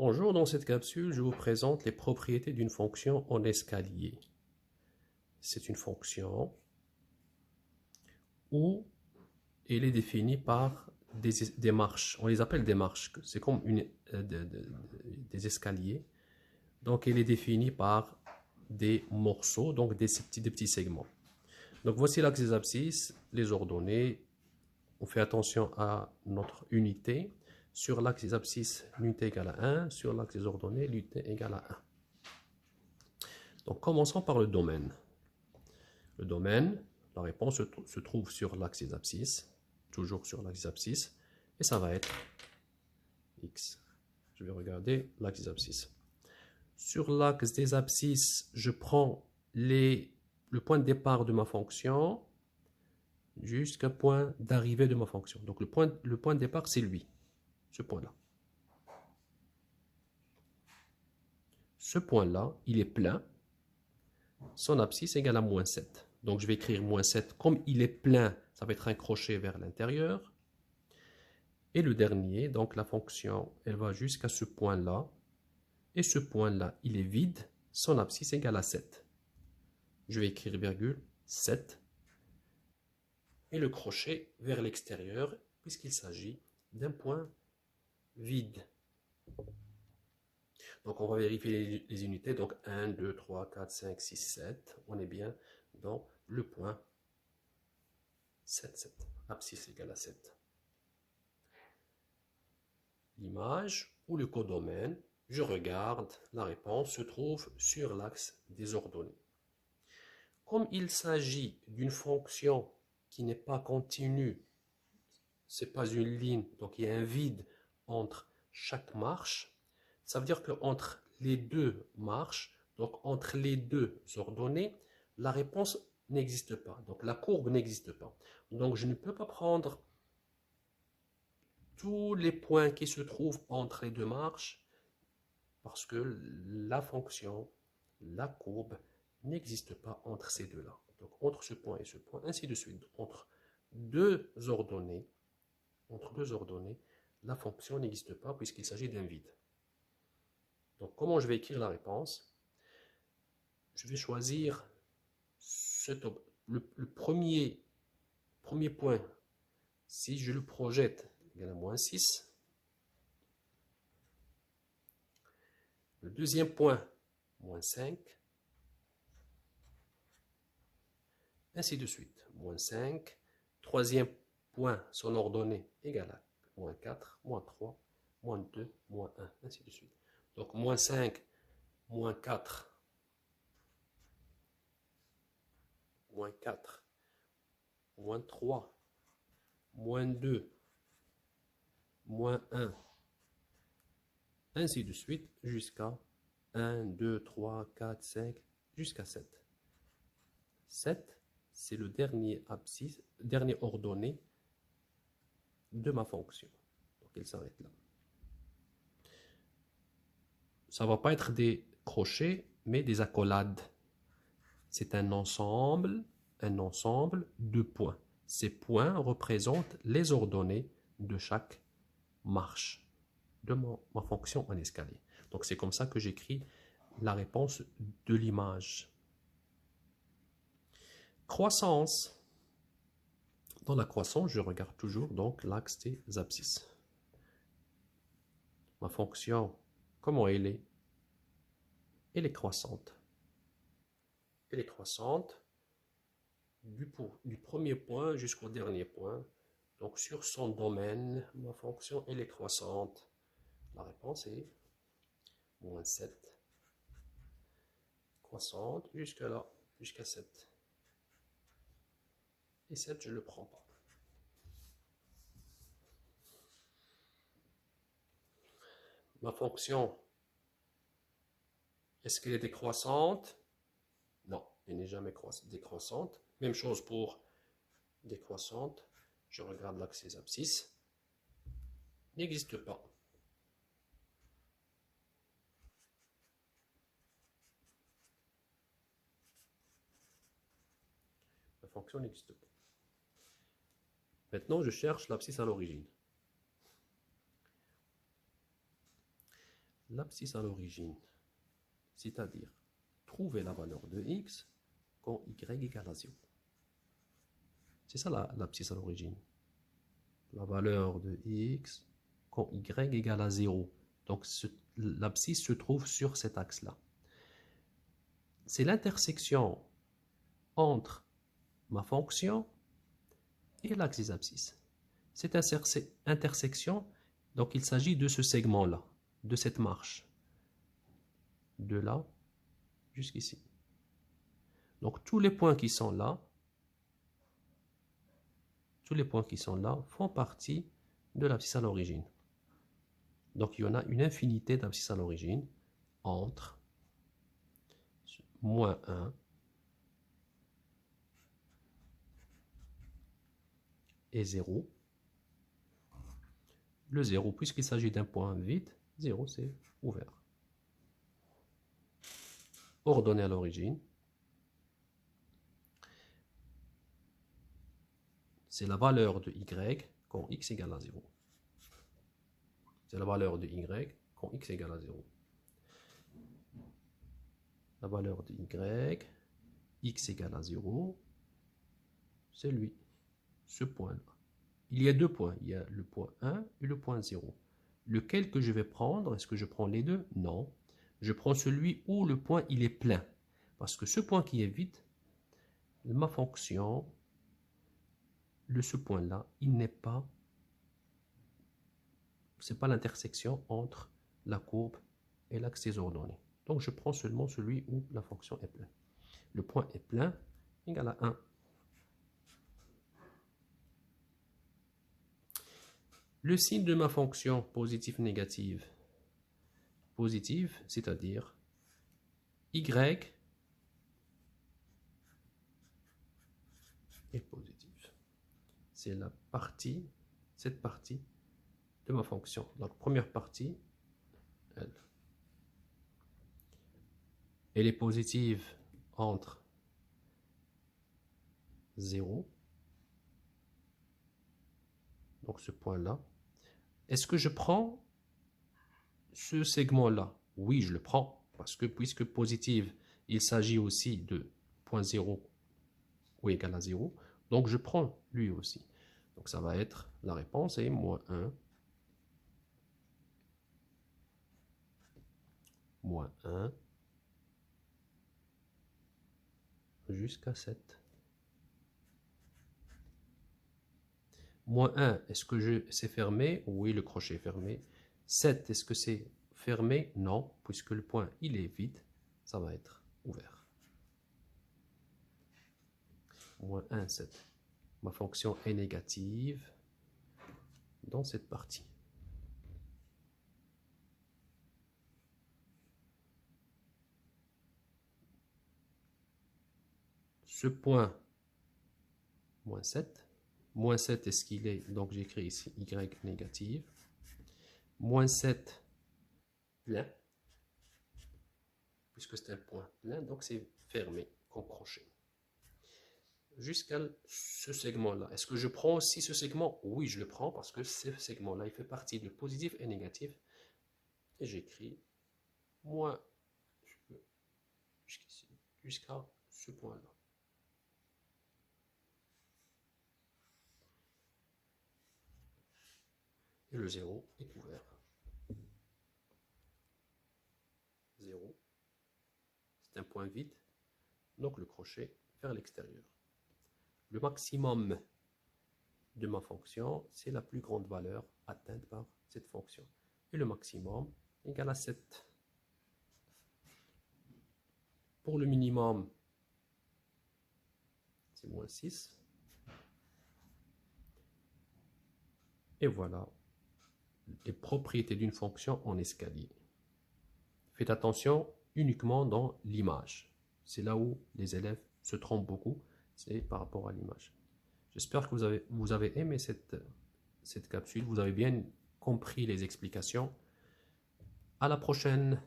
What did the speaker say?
Bonjour, dans cette capsule, je vous présente les propriétés d'une fonction en escalier. C'est une fonction où elle est définie par des marches. On les appelle des marches. C'est comme des escaliers. Donc, elle est définie par des morceaux, donc des petits segments. Donc, voici l'axe des abscisses, les ordonnées. On fait attention à notre unité. Sur l'axe des abscisses, l'unité égale à 1. Sur l'axe des ordonnées, l'unité égale à 1. Donc, commençons par le domaine. Le domaine, la réponse se trouve sur l'axe des abscisses, toujours sur l'axe des abscisses, et ça va être x. Je vais regarder l'axe des abscisses. Sur l'axe des abscisses, je prends le point de départ de ma fonction jusqu'au point d'arrivée de ma fonction. Donc le point de départ, c'est lui, ce point-là. Ce point-là, il est plein. Son abscisse égale à moins 7. Donc je vais écrire moins 7. Comme il est plein, ça va être un crochet vers l'intérieur. Et le dernier, donc la fonction, elle va jusqu'à ce point-là. Et ce point-là, il est vide. Son abscisse égale à 7. Je vais écrire virgule 7. Et le crochet vers l'extérieur, puisqu'il s'agit d'un point vide. Donc on va vérifier les unités. Donc 1, 2, 3, 4, 5, 6, 7. On est bien dans le point 7, 7. Abscisse égale à 7. L'image ou le codomaine, je regarde, la réponse se trouve sur l'axe des ordonnées. Comme il s'agit d'une fonction qui n'est pas continue, ce n'est pas une ligne, donc il y a un vide entre chaque marche, ça veut dire qu'entre les deux marches, donc entre les deux ordonnées, la réponse n'existe pas. Donc la courbe n'existe pas. Donc je ne peux pas prendre tous les points qui se trouvent entre les deux marches parce que la fonction, la courbe, n'existe pas entre ces deux-là. Donc entre ce point et ce point, ainsi de suite. Entre deux ordonnées, la fonction n'existe pas puisqu'il s'agit d'un vide. Donc comment je vais écrire la réponse? Je vais choisir le premier point. Si je le projette, il y a moins 6. Le deuxième point, moins 5. Ainsi de suite. Moins 5. Troisième point, son ordonnée égale à moins 4, moins 3, moins 2, moins 1. Ainsi de suite. Donc moins 5, moins 4, moins 4, moins 3, moins 2, moins 1. Ainsi de suite jusqu'à 1, 2, 3, 4, 5, jusqu'à 7. 7, c'est le dernier abscisse, dernier ordonnée de ma fonction. Donc elle s'arrête là. Ça ne va pas être des crochets, mais des accolades. C'est un ensemble de points. Ces points représentent les ordonnées de chaque marche de ma fonction en escalier. Donc c'est comme ça que j'écris la réponse de l'image. Croissance. Dans la croissance, je regarde toujours donc l'axe des abscisses. Ma fonction, comment elle est? Elle est croissante. Elle est croissante du premier point jusqu'au dernier point. Donc sur son domaine, ma fonction elle est croissante. La réponse est moins 7. Croissante jusqu'à là, jusqu'à 7. Et 7, je ne le prends pas. Ma fonction, est-ce qu'elle est décroissante? Non, elle n'est jamais décroissante. Même chose pour décroissante. Je regarde l'axe des abscisses. N'existe pas. La fonction n'existe pas. Maintenant, je cherche l'abscisse à l'origine. l'abscisse à l'origine. C'est-à-dire, trouver la valeur de x quand y égale à 0. C'est ça l'abscisse à l'origine. La valeur de x quand y égale à 0. Donc l'abscisse se trouve sur cet axe-là. C'est l'intersection entre ma fonction et l'axe des abscisses. Cette intersection, donc il s'agit de ce segment-là, de cette marche, de là jusqu'ici. Donc tous les points qui sont là, font partie de l'abscisse à l'origine. Donc il y en a une infinité d'abscisses à l'origine entre moins 1 et 0. Le 0, puisqu'il s'agit d'un point vide, 0 c'est ouvert. Ordonné à l'origine, c'est la valeur de y quand x égale à 0. C'est la valeur de y quand x égale à 0. La valeur de y, x égale à 0, c'est lui, ce point-là. Il y a deux points, il y a le point 1 et le point 0. Lequel que je vais prendre, est-ce que je prends les deux? Non. Je prends celui où le point il est plein. Parce que ce point qui est vide, ma fonction, ce point-là, il n'est pas, c'est pas l'intersection entre la courbe et l'axe des ordonnées. Donc je prends seulement celui où la fonction est pleine. Le point est plein, égal à 1. Le signe de ma fonction positive-négative. Positive, c'est-à-dire y est positive. C'est la partie, cette partie de ma fonction. Donc première partie, elle est positive entre 0, donc ce point-là. Est-ce que je prends ce segment-là? Oui, je le prends, parce que puisque positive, il s'agit aussi de point 0 ou égal à 0, donc je prends lui aussi. Donc ça va être, la réponse est moins 1, jusqu'à 7. Moins 1, est-ce que c'est fermé? Oui, le crochet est fermé. 7, est-ce que c'est fermé? Non, puisque le point il est vide, ça va être ouvert. Moins 1, 7. Ma fonction est négative dans cette partie. Ce point, moins 7. Moins 7, est-ce qu'il est? Donc j'écris ici y négative. Moins 7, plein. Puisque c'est un point plein, donc c'est fermé comme crochet. Jusqu'à ce segment-là. Est-ce que je prends aussi ce segment? Oui, je le prends parce que ce segment-là, il fait partie de positif et négatif. Et j'écris moins jusqu'à ce point-là. Et le 0 est couvert. 0, c'est un point vide, donc le crochet vers l'extérieur. Le maximum de ma fonction, c'est la plus grande valeur atteinte par cette fonction. Et le maximum égale à 7. Pour le minimum, c'est moins 6. Et voilà les propriétés d'une fonction en escalier. Faites attention uniquement dans l'image. C'est là où les élèves se trompent beaucoup, c'est par rapport à l'image. J'espère que vous avez aimé cette capsule, vous avez bien compris les explications. À la prochaine!